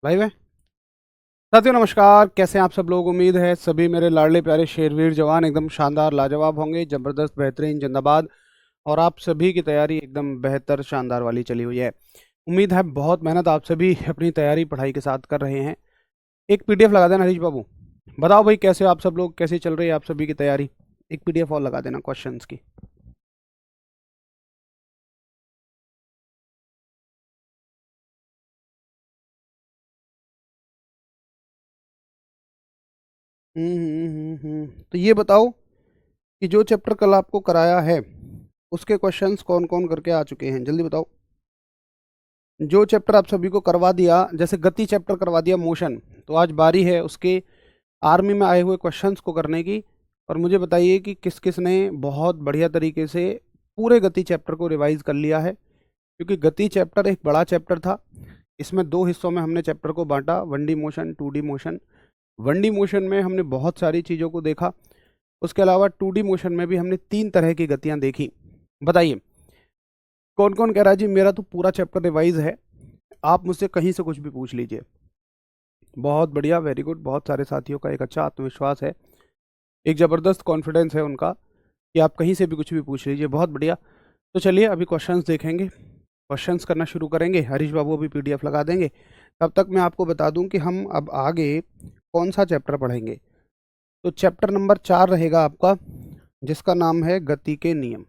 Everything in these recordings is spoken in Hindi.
लाइव है। साथियों नमस्कार, कैसे हैं आप सब लोग। उम्मीद है सभी मेरे लाडले प्यारे शेरवीर जवान एकदम शानदार लाजवाब होंगे, जबरदस्त बेहतरीन जिंदाबाद। और आप सभी की तैयारी एकदम बेहतर शानदार वाली चली हुई है। उम्मीद है बहुत मेहनत आप सभी अपनी तैयारी पढ़ाई के साथ कर रहे हैं। एक पीडीएफ लगा देना हरीश बाबू। बताओ भाई कैसे हो आप सब लोग, कैसी चल रही है आप सभी की तैयारी। एक पीडीएफ और लगा देना क्वेश्चंस की। तो ये बताओ कि जो चैप्टर कल आपको कराया है उसके क्वेश्चंस कौन कौन करके आ चुके हैं, जल्दी बताओ। जो चैप्टर आप सभी को करवा दिया, जैसे गति चैप्टर करवा दिया मोशन, तो आज बारी है उसके आर्मी में आए हुए क्वेश्चंस को करने की। और मुझे बताइए कि किस किस ने बहुत बढ़िया तरीके से पूरे गति चैप्टर को रिवाइज कर लिया है, क्योंकि गति चैप्टर एक बड़ा चैप्टर था। इसमें दो हिस्सों में हमने चैप्टर को बांटा, one D motion, two D motion. One D motion में हमने बहुत सारी चीज़ों को देखा, उसके अलावा टू डी मोशन में भी हमने तीन तरह की गतियाँ देखी। बताइए कौन कौन कह रहा है जी मेरा तो पूरा चैप्टर रिवाइज है। आप मुझसे कहीं से कुछ भी पूछ लीजिए। बहुत बढ़िया, वेरी गुड। बहुत सारे साथियों का एक अच्छा आत्मविश्वास है, एक ज़बरदस्त कॉन्फिडेंस है उनका कि आप कहीं से भी कुछ भी पूछ लीजिए। बहुत बढ़िया। तो चलिए अभी क्वेश्चंस देखेंगे, क्वेश्चंस करना शुरू करेंगे। हरीश बाबू अभी पीडीएफ लगा देंगे। तब तक मैं आपको बता दूं कि हम अब आगे कौन सा चैप्टर पढ़ेंगे। तो चैप्टर नंबर 4 रहेगा आपका, जिसका नाम है गति के नियम।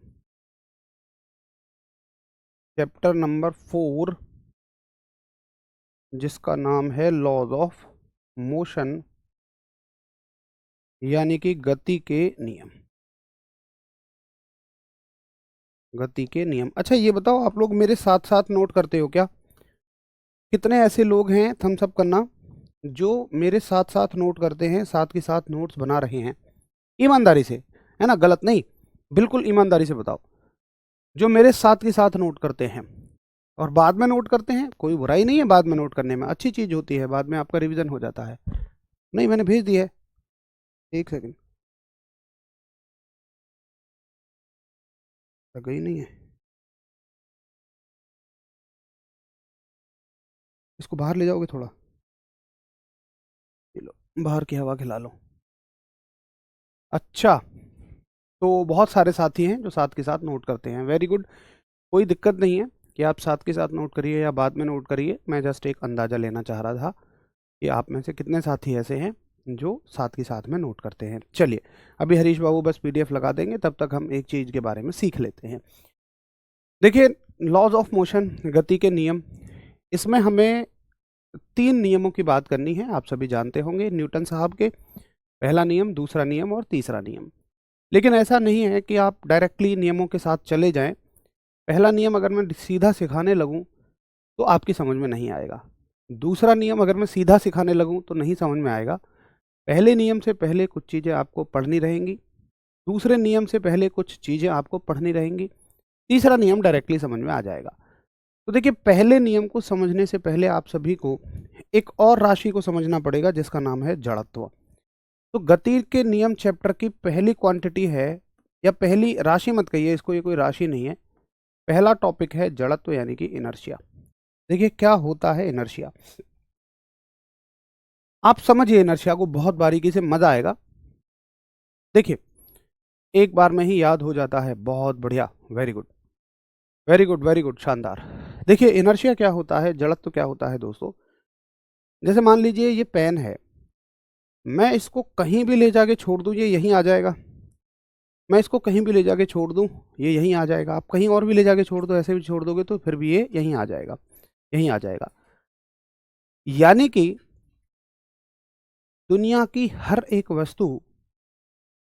चैप्टर नंबर 4 जिसका नाम है लॉज ऑफ मोशन, यानी कि गति के नियम। गति के नियम। अच्छा ये बताओ, आप लोग मेरे साथ साथ नोट करते हो क्या? कितने ऐसे लोग हैं, थम्स अप करना, जो मेरे साथ साथ नोट करते हैं, साथ के साथ नोट्स बना रहे हैं ईमानदारी से, है ना, गलत नहीं, बिल्कुल ईमानदारी से बताओ। जो मेरे साथ के साथ नोट करते हैं और बाद में नोट करते हैं, कोई बुराई नहीं है, बाद में नोट करने में अच्छी चीज़ होती है, बाद में आपका रिवीजन हो जाता है। नहीं, मैंने भेज दिया है, एक सेकंड। गई नहीं है, इसको बाहर ले जाओगे थोड़ा, ये लो, बाहर की हवा खिला लो। अच्छा, तो बहुत सारे साथी हैं जो साथ के साथ नोट करते हैं, वेरी गुड। कोई दिक्कत नहीं है कि आप साथ के साथ नोट करिए या बाद में नोट करिए, मैं जस्ट एक अंदाज़ा लेना चाह रहा था कि आप में से कितने साथी ऐसे हैं जो साथ के साथ में नोट करते हैं। चलिए अभी हरीश बाबू बस पीडीएफ लगा देंगे, तब तक हम एक चीज़ के बारे में सीख लेते हैं। देखिए, लॉज ऑफ मोशन, गति के नियम, इसमें हमें तीन नियमों की बात करनी है। आप सभी जानते होंगे न्यूटन साहब के, पहला नियम, दूसरा नियम और तीसरा नियम। लेकिन ऐसा नहीं है कि आप डायरेक्टली नियमों के साथ चले जाएं। पहला नियम अगर मैं सीधा सिखाने लगूं तो आपकी समझ में नहीं आएगा। दूसरा नियम अगर मैं सीधा सिखाने लगूं तो नहीं समझ में आएगा। पहले नियम से पहले कुछ चीज़ें आपको पढ़नी रहेंगी, दूसरे नियम से पहले कुछ चीज़ें आपको पढ़नी रहेंगी, तीसरा नियम डायरेक्टली समझ में आ जाएगा। तो देखिए, पहले नियम को समझने से पहले आप सभी को एक और राशि को समझना पड़ेगा जिसका नाम है जड़त्व। तो गति के नियम चैप्टर की पहली क्वांटिटी है, या पहली राशि मत कहिए इसको, ये कोई राशि नहीं है। पहला टॉपिक है जड़त्व यानी कि इनर्शिया। देखिए क्या होता है इनर्शिया, आप समझिए इनर्शिया को बहुत बारीकी से, मजा आएगा। देखिए, एक बार में ही याद हो जाता है, बहुत बढ़िया, very good, very good, very good, शानदार। देखिए इनर्शिया क्या होता है, जड़त्व क्या होता है दोस्तों। जैसे मान लीजिए ये पेन है, मैं इसको कहीं भी ले जाके छोड़ दूं ये यहीं आ जाएगा। मैं इसको कहीं भी ले जाके छोड़ दूं ये यहीं आ जाएगा। आप कहीं और भी ले जाके छोड़ दो, ऐसे भी छोड़ दोगे तो फिर भी ये यहीं आ जाएगा, यहीं आ जाएगा। यानी कि दुनिया की हर एक वस्तु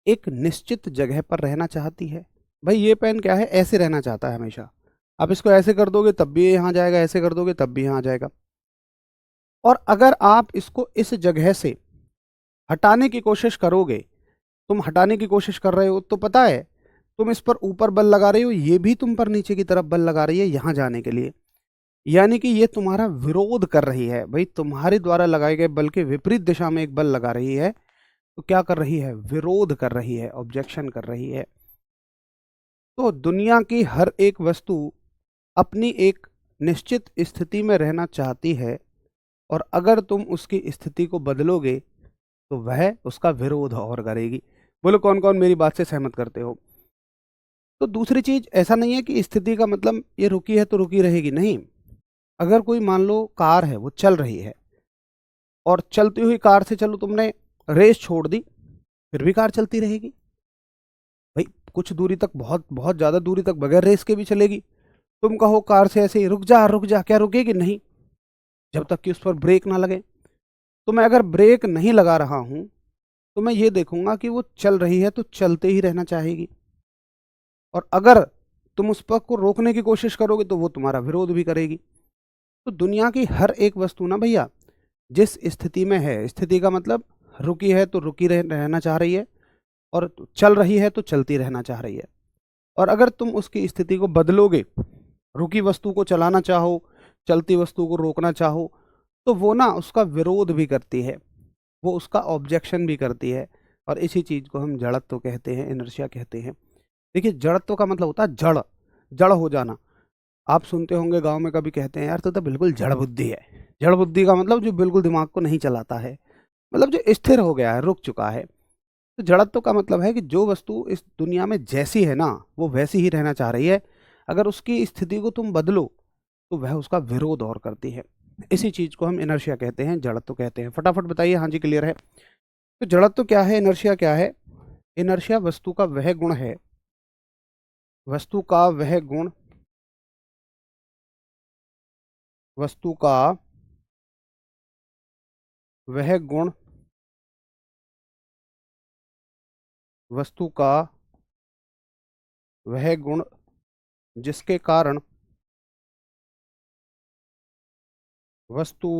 एक निश्चित जगह पर रहना चाहती है। भाई ये पेन क्या है, ऐसे रहना चाहता है हमेशा। आप इसको ऐसे कर दोगे तब भी ये यहाँ जाएगा, ऐसे कर दोगे तब भी यहाँ जाएगा। और अगर आप इसको इस जगह से हटाने की कोशिश करोगे, तुम हटाने की कोशिश कर रहे हो तो पता है तुम इस पर ऊपर बल लगा रहे हो, ये भी तुम पर नीचे की तरफ बल लगा रही है यहाँ जाने के लिए। यानी कि ये तुम्हारा विरोध कर रही है। भाई तुम्हारे द्वारा लगाए गए बल के विपरीत दिशा में एक बल लगा रही है, तो क्या कर रही है, विरोध कर रही है, ऑब्जेक्शन कर रही है। तो दुनिया की हर एक वस्तु अपनी एक निश्चित स्थिति में रहना चाहती है, और अगर तुम उसकी स्थिति को बदलोगे तो वह उसका विरोध और करेगी। बोलो कौन कौन मेरी बात से सहमत करते हो? तो दूसरी चीज, ऐसा नहीं है कि स्थिति का मतलब ये रुकी है तो रुकी रहेगी, नहीं। अगर कोई मान लो कार है वो चल रही है, और चलती हुई कार से चलो तुमने रेस छोड़ दी, फिर भी कार चलती रहेगी भाई। कुछ दूरी तक, बहुत बहुत ज्यादा दूरी तक बगैर रेस के भी चलेगी। तुम कहो कार से ऐसे ही रुक जा रुक जा, क्या रुकेगी? नहीं, जब तक कि उस पर ब्रेक ना लगे। तो मैं अगर ब्रेक नहीं लगा रहा हूं तो मैं ये देखूंगा कि वो चल रही है तो चलते ही रहना चाहेगी, और अगर तुम उस पर को रोकने की कोशिश करोगे तो वो तुम्हारा विरोध भी करेगी। तो दुनिया की हर एक वस्तु ना भैया, जिस स्थिति में है, स्थिति का मतलब रुकी है तो रुकी रहना चाह रही है, और चल रही है तो चलती रहना चाह रही है। और अगर तुम उसकी स्थिति को बदलोगे, रुकी वस्तु को चलाना चाहो, चलती वस्तु को रोकना चाहो, तो वो ना उसका विरोध भी करती है, वो उसका ऑब्जेक्शन भी करती है। और इसी चीज को हम जड़त्व कहते हैं, इनर्शिया कहते हैं। देखिए, जड़त्व का मतलब होता है जड़, जड़ हो जाना। आप सुनते होंगे गांव में कभी कहते हैं, यार तो बिल्कुल जड़ बुद्धि है। जड़ बुद्धि का मतलब जो बिल्कुल दिमाग को नहीं चलाता है, मतलब जो स्थिर हो गया है, रुक चुका है। तो जड़त्व का मतलब है कि जो वस्तु इस दुनिया में जैसी है ना, वो वैसी ही रहना चाह रही है। अगर उसकी स्थिति को तुम बदलो तो वह उसका विरोध और करती है। इसी चीज को हम इनर्शिया कहते हैं, जड़त्व कहते हैं। फटाफट बताइए, हाँ जी क्लियर है? तो जड़त्व क्या है, इनर्शिया क्या है? इनर्शिया वस्तु का वह गुण है, वस्तु का वह गुण, वस्तु का वह गुण, वस्तु का वह गुण जिसके कारण वस्तु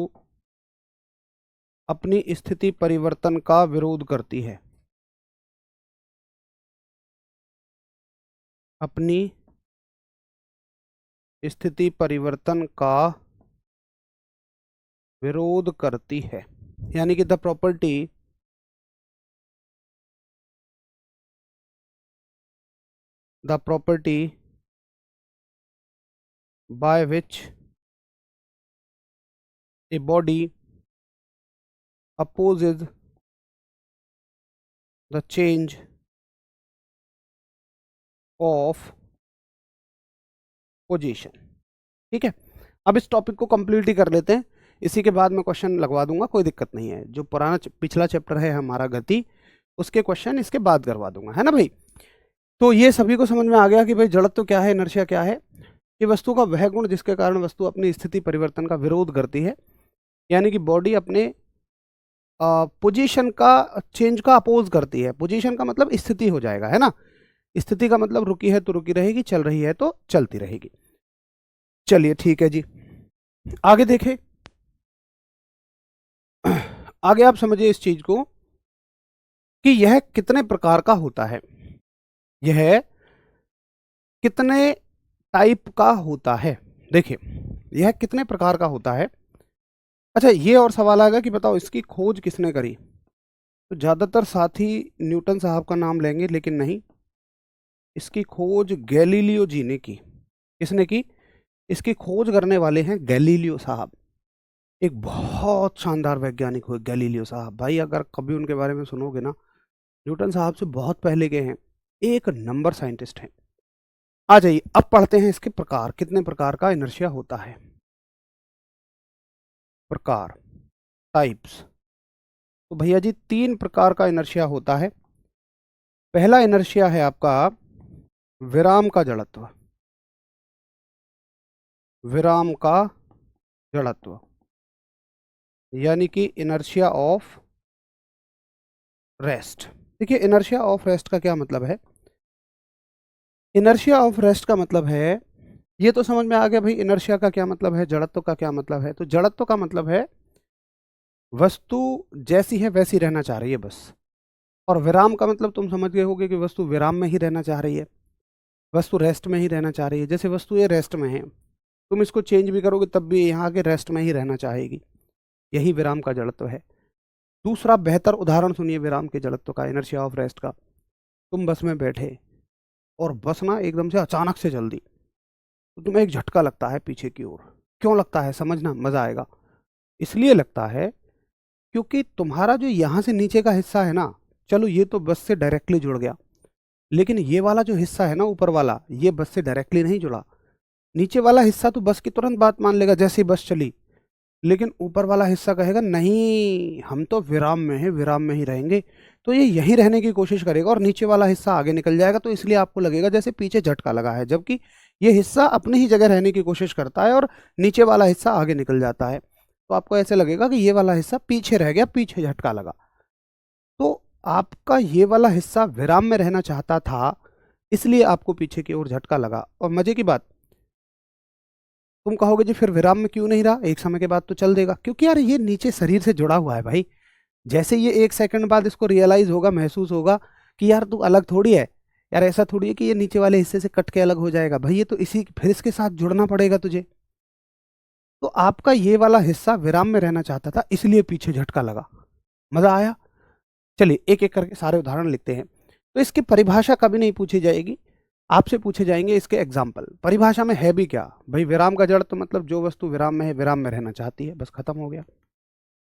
अपनी स्थिति परिवर्तन का विरोध करती है, अपनी स्थिति परिवर्तन का विरोध करती है। यानी कि the property by which a body opposes the change of position. ठीक है, अब इस टॉपिक को कंप्लीट ही कर लेते हैं, इसी के बाद मैं क्वेश्चन लगवा दूंगा, कोई दिक्कत नहीं है। जो पुराना पिछला चैप्टर है हमारा गति, उसके क्वेश्चन इसके बाद करवा दूंगा, है ना भाई? तो ये सभी को समझ में आ गया कि भाई जड़त्व क्या है, इनर्शिया क्या है। ये वस्तु का वह गुण जिसके कारण वस्तु अपनी स्थिति परिवर्तन का विरोध करती है, यानी कि बॉडी अपने पोजीशन का चेंज का अपोज करती है। पोजीशन का मतलब स्थिति हो जाएगा, है ना? स्थिति का मतलब रुकी है तो रुकी रहेगी, चल रही है तो चलती रहेगी। चलिए ठीक है जी, आगे देखें। आगे आप समझिए इस चीज को कि यह कितने प्रकार का होता है, यह कितने टाइप का होता है। देखिए, यह कितने प्रकार का होता है। अच्छा, ये और सवाल आएगा कि बताओ इसकी खोज किसने करी? तो ज्यादातर साथी न्यूटन साहब का नाम लेंगे, लेकिन नहीं, इसकी खोज गैलीलियो जी ने की। किसने की? इसकी खोज करने वाले हैं गैलीलियो साहब। एक बहुत शानदार वैज्ञानिक हुए गैलीलियो साहब। भाई अगर कभी उनके बारे में सुनोगे ना, न्यूटन साहब से बहुत पहले के हैं, एक नंबर साइंटिस्ट हैं। आ जाइए, अब पढ़ते हैं इसके प्रकार, कितने प्रकार का इनर्शिया होता है। प्रकार, टाइप्स। तो भैया जी 3 प्रकार का इनर्शिया होता है। पहला इनर्शिया है आपका विराम का जड़त्व, विराम का जड़त्व, यानी कि इनर्शिया ऑफ रेस्ट। देखिए, इनर्शिया ऑफ रेस्ट का क्या मतलब है? इनर्शिया ऑफ रेस्ट का मतलब है, ये तो समझ में आ गया भाई इनर्शिया का क्या मतलब है, जड़त्व का क्या मतलब है। तो जड़त्व का मतलब है वस्तु जैसी है वैसी रहना चाह रही है बस। और विराम का मतलब तुम समझ गए होगे कि वस्तु विराम में ही रहना चाह रही है, वस्तु रेस्ट में ही रहना चाह रही है। जैसे वस्तु ये रेस्ट में है, तुम इसको चेंज भी करोगे तब भी यहाँ के रेस्ट में ही रहना चाहेगी, यही विराम का जड़त्व है। दूसरा बेहतर उदाहरण सुनिए विराम के जड़त्व का, इनर्शिया ऑफ रेस्ट का। तुम बस में बैठे और बस ना एकदम से अचानक से चल दी, तो तुम्हें एक झटका लगता है पीछे की ओर। क्यों लगता है समझना, मजा आएगा। इसलिए लगता है क्योंकि तुम्हारा जो यहाँ से नीचे का हिस्सा है ना, चलो ये तो बस से डायरेक्टली जुड़ गया, लेकिन ये वाला जो हिस्सा है ना ऊपर वाला, ये बस से डायरेक्टली नहीं जुड़ा। नीचे वाला हिस्सा तो बस की तुरंत बात मान लेगा जैसे ही बस चली, लेकिन ऊपर वाला हिस्सा कहेगा नहीं हम तो विराम में हैं, विराम में ही रहेंगे। तो ये यहीं रहने की कोशिश करेगा और नीचे वाला हिस्सा आगे निकल जाएगा। तो इसलिए आपको लगेगा जैसे पीछे झटका लगा है, जबकि ये हिस्सा अपनी ही जगह रहने की कोशिश करता है और नीचे वाला हिस्सा आगे निकल जाता है। तो आपको ऐसे लगेगा कि ये वाला हिस्सा पीछे रह गया, पीछे झटका लगा। तो आपका ये वाला हिस्सा विराम में रहना चाहता था, इसलिए आपको पीछे की ओर झटका लगा। और मजे की बात, तुम कहोगे जी फिर विराम में क्यों नहीं रहा, एक समय के बाद तो चल देगा। क्योंकि यार ये नीचे शरीर से जुड़ा हुआ है भाई। जैसे ये 1 सेकंड बाद इसको रियलाइज होगा, महसूस होगा कि यार तू अलग थोड़ी है, यार ऐसा थोड़ी है कि ये नीचे वाले हिस्से से कट के अलग हो जाएगा भाई, ये तो इसी फिर इसके साथ जुड़ना पड़ेगा तुझे। तो आपका ये वाला हिस्सा विराम में रहना चाहता था, इसलिए पीछे झटका लगा। मजा आया? चलिए एक एक करके सारे उदाहरण लिखते हैं। तो इसकी परिभाषा कभी नहीं पूछी जाएगी, आपसे पूछे जाएंगे इसके एग्जाम्पल। परिभाषा में है भी क्या भाई, विराम का जड़ तो मतलब जो वस्तु विराम में है, विराम में रहना चाहती है, बस खत्म हो गया।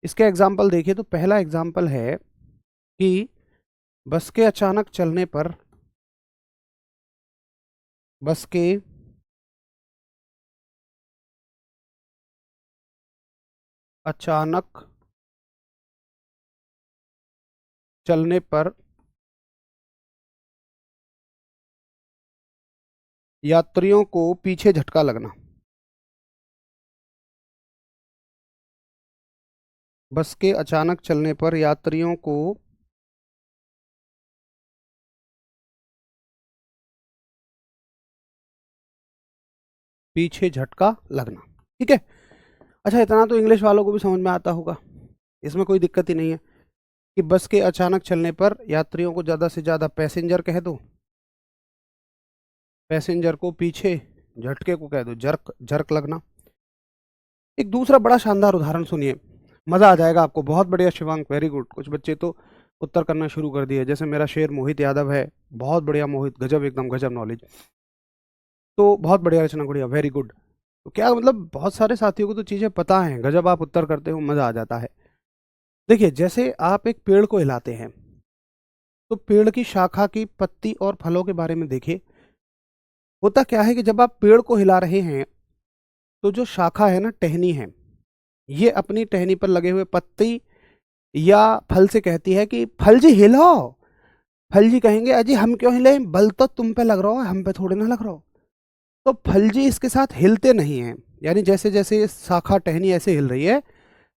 इसके एग्जाम्पल देखिए, तो पहला एग्जाम्पल है कि बस के अचानक चलने पर, बस के अचानक चलने पर यात्रियों को पीछे झटका लगना। बस के अचानक चलने पर यात्रियों को पीछे झटका लगना। ठीक है। अच्छा, इतना तो इंग्लिश वालों को भी समझ में आता होगा, इसमें कोई दिक्कत ही नहीं है कि बस के अचानक चलने पर यात्रियों को ज़्यादा से ज़्यादा पैसेंजर कह दो, पैसेंजर को पीछे झटके को कह दो जर्क, जर्क लगना। एक दूसरा बड़ा शानदार उदाहरण सुनिए, मज़ा आ जाएगा आपको। बहुत बढ़िया शिवांक, वेरी गुड। कुछ बच्चे तो उत्तर करना शुरू कर दिए, जैसे मेरा शेर मोहित यादव है, बहुत बढ़िया मोहित, गजब, एकदम गजब नॉलेज। तो बहुत बढ़िया रचना गुड़िया, वेरी गुड। तो क्या मतलब बहुत सारे साथियों को तो चीज़ें पता हैं, गजब आप उत्तर करते हो, मज़ा आ जाता है। देखिए जैसे आप एक पेड़ को हिलाते हैं, तो पेड़ की शाखा की पत्ती और फलों के बारे में देखिए। होता क्या है कि जब आप पेड़ को हिला रहे हैं, तो जो शाखा है ना, टहनी है, ये अपनी टहनी पर लगे हुए पत्ती या फल से कहती है कि फल जी हिलो। फल जी कहेंगे अजी हम क्यों हिले, बल तो तुम पे लग रहा हो, हम पे थोड़े ना लग रहा हो। तो फल जी इसके साथ हिलते नहीं हैं, यानी जैसे जैसे ये शाखा टहनी ऐसे हिल रही है,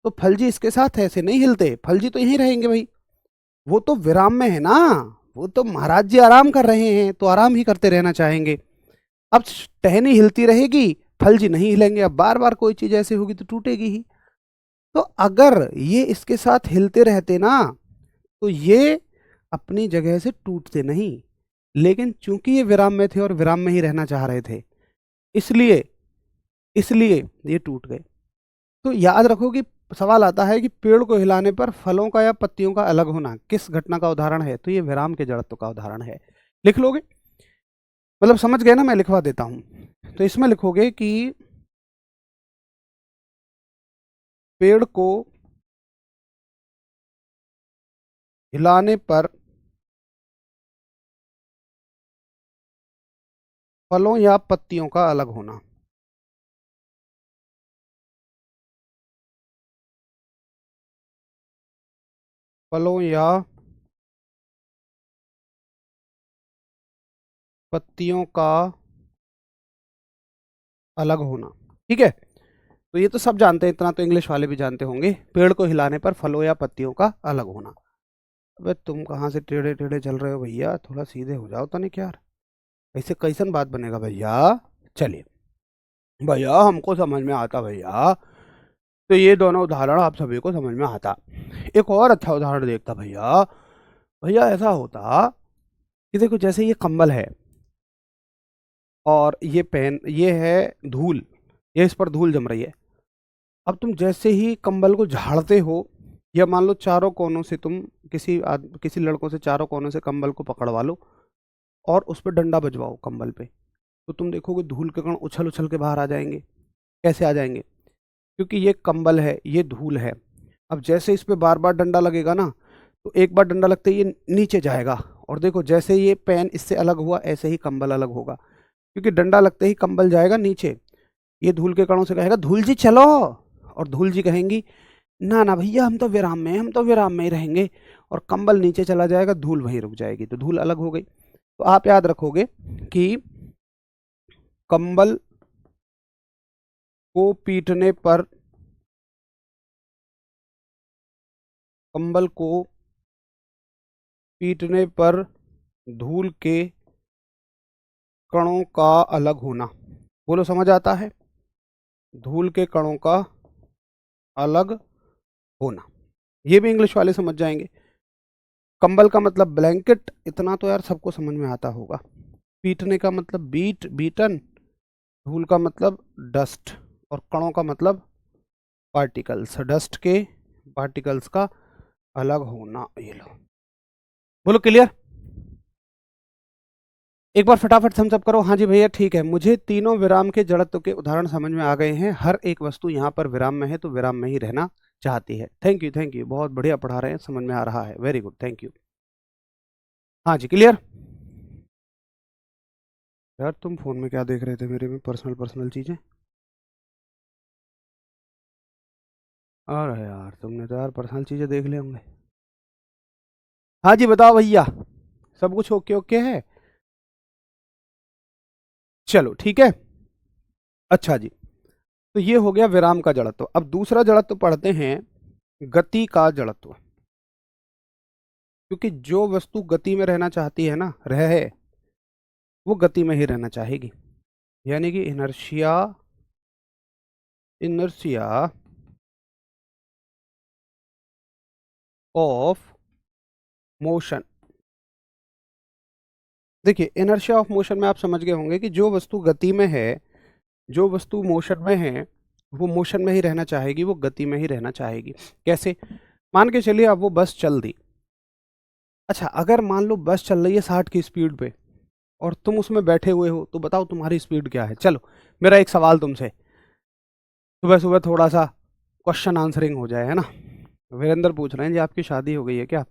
तो फल जी इसके साथ ऐसे नहीं हिलते, फल जी तो यहीं रहेंगे भाई, वो तो विराम में है ना, वो तो महाराज जी आराम कर रहे हैं, तो आराम ही करते रहना चाहेंगे। अब टहनी हिलती रहेगी, फल जी नहीं हिलेंगे, अब बार बार कोई चीज ऐसे होगी तो टूटेगी ही। तो अगर ये इसके साथ हिलते रहते ना, तो ये अपनी जगह से टूटते नहीं, लेकिन चूंकि ये विराम में थे और विराम में ही रहना चाह रहे थे, इसलिए इसलिए ये टूट गए। तो याद रखो कि सवाल आता है कि पेड़ को हिलाने पर फलों का या पत्तियों का अलग होना किस घटना का उदाहरण है, तो ये विराम के जड़त्व का उदाहरण है। लिख लोगे, मतलब समझ गए ना, मैं लिखवा देता हूं। तो इसमें लिखोगे कि पेड़ को हिलाने पर फलों या पत्तियों का अलग होना। फलों या पत्तियों का अलग होना। ठीक है। तो ये तो सब जानते हैं, इतना तो इंग्लिश वाले भी जानते होंगे, पेड़ को हिलाने पर फलों या पत्तियों का अलग होना। अबे तुम कहाँ से टेढ़े टेढ़े चल रहे हो भैया, थोड़ा सीधे हो जाओ तनिक यार, ऐसे कैसन बात बनेगा भैया। चलिए भैया, हमको समझ में आता भैया, तो ये दोनों उदाहरण आप सभी को समझ में आता। एक और अच्छा उदाहरण देखता भैया। भैया ऐसा होता कि देखो जैसे ये कंबल है और ये पेन, ये है धूल, ये इस पर धूल जम रही है। अब तुम जैसे ही कंबल को झाड़ते हो, या मान लो चारों कोनों से तुम किसी लड़कों से चारों कोनों से कंबल को पकड़वा लो और उस पर डंडा बजवाओ कंबल पे, तो तुम देखोगे धूल के कण उछल उछल के बाहर आ जाएंगे। कैसे आ जाएंगे? क्योंकि ये कंबल है, ये धूल है। अब जैसे इस पे बार बार डंडा लगेगा ना, तो एक बार डंडा लगते ही ये नीचे जाएगा, और देखो जैसे ये पेन इससे अलग हुआ ऐसे ही कंबल अलग होगा, क्योंकि डंडा लगते ही कंबल जाएगा नीचे। ये धूल के कणों से कहेगा धूल जी चलो, और धूल जी कहेंगी ना ना भैया हम तो विराम में हैं, हम तो विराम में ही रहेंगे, और कंबल नीचे चला जाएगा, धूल वहीं रुक जाएगी, तो धूल अलग हो गई। तो आप याद रखोगे कि कंबल को पीटने पर, कंबल को पीटने पर धूल के कणों का अलग होना। बोलो समझ आता है? धूल के कणों का अलग होना, ये भी इंग्लिश वाले समझ जाएंगे। कंबल का मतलब ब्लैंकेट, इतना तो यार सबको समझ में आता होगा। पीटने का मतलब बीट, बीटन। धूल का मतलब डस्ट, और कणों का मतलब पार्टिकल्स, डस्ट के पार्टिकल्स का अलग होना। ये लो, बोलो क्लियर? एक बार फटाफट थम्स अप करो। हाँ जी भैया ठीक है, मुझे तीनों विराम के जड़त्व के उदाहरण समझ में आ गए हैं। हर एक वस्तु यहाँ पर विराम में है तो विराम में ही रहना चाहती है। थैंक यू, बहुत बढ़िया पढ़ा रहे हैं, समझ में आ रहा है, वेरी गुड, थैंक यू। हाँ जी क्लियर? यार तुम फोन में क्या देख रहे थे मेरे में, पर्सनल पर्सनल चीजें? अरे यार तुमने तो यार पर्सनल चीजें देख ले होंगे। हाँ जी बताओ भैया, सब कुछ ओके ओके है? चलो ठीक है। अच्छा जी, तो ये हो गया विराम का जड़त्व। अब दूसरा जड़त्व पढ़ते हैं, गति का जड़त्व। क्योंकि जो वस्तु गति में रहना चाहती है ना, रहे, वो गति में ही रहना चाहेगी। यानी कि इनर्शिया, इनर्शिया ऑफ मोशन। देखिए इनर्शिया ऑफ मोशन में आप समझ गए होंगे कि जो वस्तु गति में है, जो वस्तु मोशन में है, वो मोशन में ही रहना चाहेगी, वो गति में ही रहना चाहेगी। कैसे? मान के चलिए अब वो बस चल दी। अच्छा, अगर मान लो बस चल रही है 60 की स्पीड पे और तुम उसमें बैठे हुए हो, तो बताओ तुम्हारी स्पीड क्या है? चलो मेरा एक सवाल तुमसे, सुबह सुबह थोड़ा सा क्वेश्चन आंसरिंग हो जाए, है ना। वीरेंद्र पूछ रहे हैं जी आपकी शादी हो गई है क्या?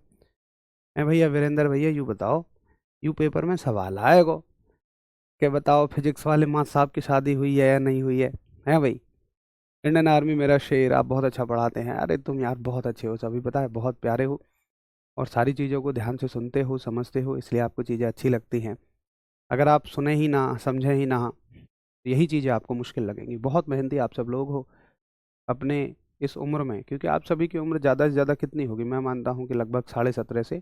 है भैया वीरेंद्र भैया यूँ बताओ, यूँ पेपर में सवाल आएगा कि बताओ फिजिक्स वाले माँ साहब की शादी हुई है या नहीं हुई है भाई? इंडियन आर्मी मेरा शेर, आप बहुत अच्छा पढ़ाते हैं। अरे तुम यार बहुत अच्छे हो, सभी पता है, बहुत प्यारे हो, और सारी चीज़ों को ध्यान से सुनते हो, समझते हो, इसलिए आपको चीज़ें अच्छी लगती हैं। अगर आप सुने ही ना, समझे ही ना, तो यही चीज़ें आपको मुश्किल लगेंगी। बहुत मेहनती आप सब लोग हो अपने इस उम्र में, क्योंकि आप सभी की उम्र ज़्यादा से ज़्यादा कितनी होगी? मैं मानता हूँ कि लगभग 17.5 से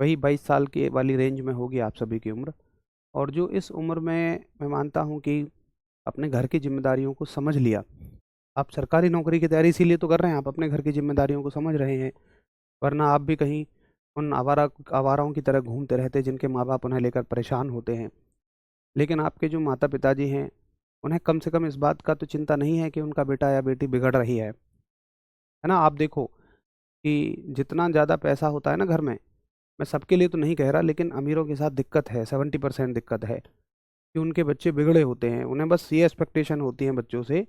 वही 22 साल की वाली रेंज में होगी आप सभी की उम्र। और जो इस उम्र में मैं मानता हूँ कि अपने घर की जिम्मेदारियों को समझ लिया, आप सरकारी नौकरी की तैयारी इसीलिए तो कर रहे हैं, आप अपने घर की जिम्मेदारियों को समझ रहे हैं, वरना आप भी कहीं उन आवाराओं की तरह घूमते रहते जिनके माँ बाप उन्हें लेकर परेशान होते हैं। लेकिन आपके जो माता पिताजी हैं, उन्हें कम से कम इस बात का तो चिंता नहीं है कि उनका बेटा या बेटी बिगड़ रही है ना। आप देखो कि जितना ज़्यादा पैसा होता है ना घर में, मैं सबके लिए तो नहीं कह रहा, लेकिन अमीरों के साथ दिक्कत है, 70% दिक्कत है कि उनके बच्चे बिगड़े होते हैं। उन्हें बस ये एक्सपेक्टेशन होती है बच्चों से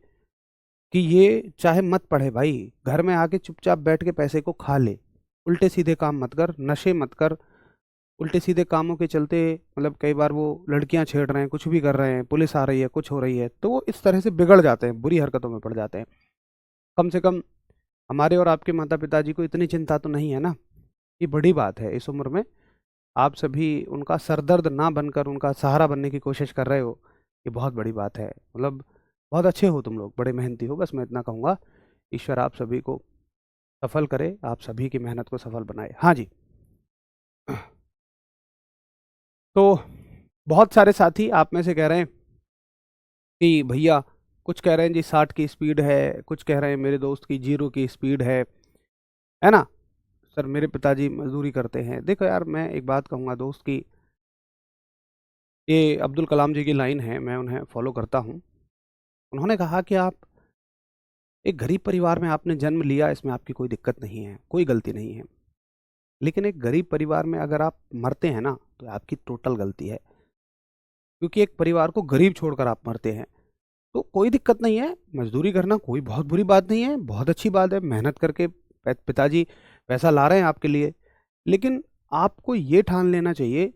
कि ये चाहे मत पढ़े भाई, घर में आके चुपचाप बैठ के पैसे को खा ले, उल्टे सीधे काम मत कर, नशे मत कर। उल्टे सीधे कामों के चलते मतलब कई बार वो लड़कियां छेड़ रहे हैं, कुछ भी कर रहे हैं, पुलिस आ रही है, कुछ हो रही है, तो वो इस तरह से बिगड़ जाते हैं, बुरी हरकतों में पड़ जाते हैं। कम से कम हमारे और आपके माता पिताजी को इतनी चिंता तो नहीं है ना। ये बड़ी बात है, इस उम्र में आप सभी उनका सरदर्द ना बनकर उनका सहारा बनने की कोशिश कर रहे हो, ये बहुत बड़ी बात है। मतलब बहुत अच्छे हो तुम लोग, बड़े मेहनती हो, बस मैं इतना कहूँगा। ईश्वर आप सभी को सफल करे, आप सभी की मेहनत को सफल बनाए। हाँ जी। तो बहुत सारे साथी आप में से कह रहे हैं कि भैया, कुछ कह रहे हैं जी 60 की स्पीड है, कुछ कह रहे हैं मेरे दोस्त की 0 की स्पीड है ना। सर मेरे पिताजी मजदूरी करते हैं। देखो यार मैं एक बात कहूँगा दोस्त की, ये अब्दुल कलाम जी की लाइन है, मैं उन्हें फॉलो करता हूँ। उन्होंने कहा कि आप एक गरीब परिवार में आपने जन्म लिया, इसमें आपकी कोई दिक्कत नहीं है, कोई गलती नहीं है। लेकिन एक गरीब परिवार में अगर आप मरते हैं ना, तो आपकी टोटल गलती है, क्योंकि एक परिवार को गरीब छोड़कर आप मरते हैं। तो कोई दिक्कत नहीं है, मजदूरी करना कोई बहुत बुरी बात नहीं है, बहुत अच्छी बात है, मेहनत करके पिताजी पैसा ला रहे हैं आपके लिए। लेकिन आपको ये ठान लेना चाहिए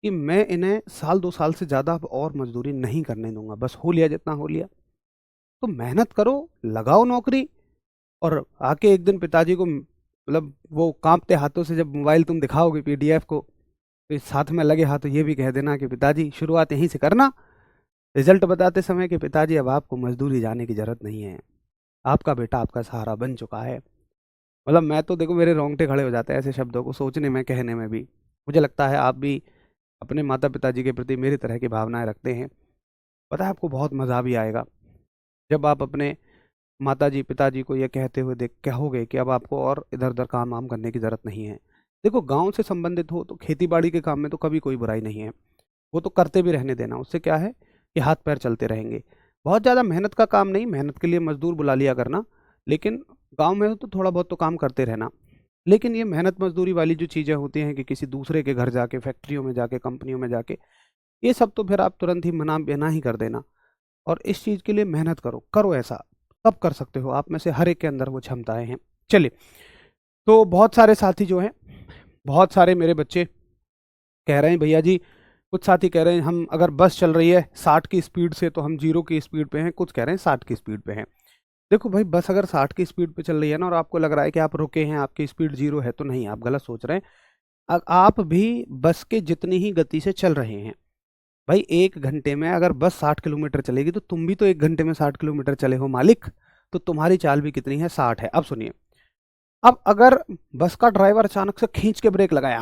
कि मैं इन्हें साल 2 साल से ज़्यादा अब और मजदूरी नहीं करने दूंगा, बस हो लिया जितना हो लिया। तो मेहनत करो, लगाओ नौकरी, और आके एक दिन पिताजी को मतलब वो कांपते हाथों से जब मोबाइल तुम दिखाओगे पीडीएफ को, तो इस साथ में लगे हाथों ये भी कह देना कि पिताजी शुरुआत यहीं से करना, रिजल्ट बताते समय कि पिताजी अब आपको मजदूरी जाने की जरूरत नहीं है, आपका बेटा आपका सहारा बन चुका है। मतलब मैं तो देखो मेरे रोंगटे खड़े हो जाते हैं ऐसे शब्दों को सोचने में, कहने में भी। मुझे लगता है आप भी अपने माता पिताजी के प्रति मेरी तरह की भावनाएं रखते हैं। पता है आपको बहुत मज़ा भी आएगा जब आप अपने माताजी पिताजी को ये कहते हुए देख कहोगे कि अब आपको और इधर उधर काम वाम करने की ज़रूरत नहीं है। देखो गांव से संबंधित हो तो खेती बाड़ी के काम में तो कभी कोई बुराई नहीं है, वो तो करते भी रहने देना, उससे क्या है कि हाथ पैर चलते रहेंगे। बहुत ज़्यादा मेहनत का काम नहीं, मेहनत के लिए मजदूर बुला लिया करना, लेकिन गांव में हो तो थोड़ा बहुत तो काम करते रहना। लेकिन ये मेहनत मजदूरी वाली जो चीज़ें होती हैं कि किसी दूसरे के घर जाके, फैक्ट्रियों में जाके, कंपनियों में जाके, ये सब तो फिर आप तुरंत ही मना बेना ही कर देना। और इस चीज़ के लिए मेहनत करो, करो ऐसा, कब कर सकते हो, आप में से हर एक के अंदर वो क्षमताएं हैं। चलिए, तो बहुत सारे साथी जो हैं, बहुत सारे मेरे बच्चे कह रहे हैं भैया जी, कुछ साथी कह रहे हैं हम अगर बस चल रही है 60 की स्पीड से तो हम 0 की स्पीड पे हैं, कुछ कह रहे हैं 60 की स्पीड पे हैं। देखो भाई, बस अगर 60 की स्पीड पे चल रही है ना और आपको लग रहा है कि आप रुके हैं, आपकी स्पीड 0 है, तो नहीं, आप गलत सोच रहे हैं। आप भी बस के जितनी ही गति से चल रहे हैं। भाई 1 घंटे में अगर बस 60 किलोमीटर चलेगी तो तुम भी तो 1 घंटे में 60 किलोमीटर चले हो मालिक, तो तुम्हारी चाल भी कितनी है, 60 है। अब सुनिए, अब अगर बस का ड्राइवर अचानक से खींच के ब्रेक लगाया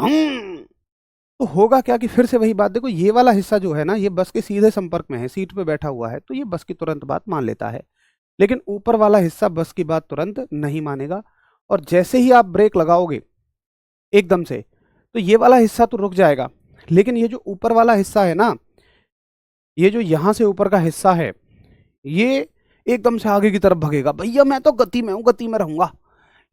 तो होगा क्या कि फिर से वही बात, देखो ये वाला हिस्सा जो है ना, ये बस के सीधे संपर्क में है, सीट पे बैठा हुआ है, तो ये बस की तुरंत बात मान लेता है। लेकिन ऊपर वाला हिस्सा बस की बात तुरंत नहीं मानेगा, और जैसे ही आप ब्रेक लगाओगे एकदम से, तो ये वाला हिस्सा तो रुक जाएगा, लेकिन ये जो ऊपर वाला हिस्सा है ना, ये जो यहां से ऊपर का हिस्सा है, ये एकदम से आगे की तरफ भगेगा, भैया मैं तो गति में हूं, गति में रहूंगा।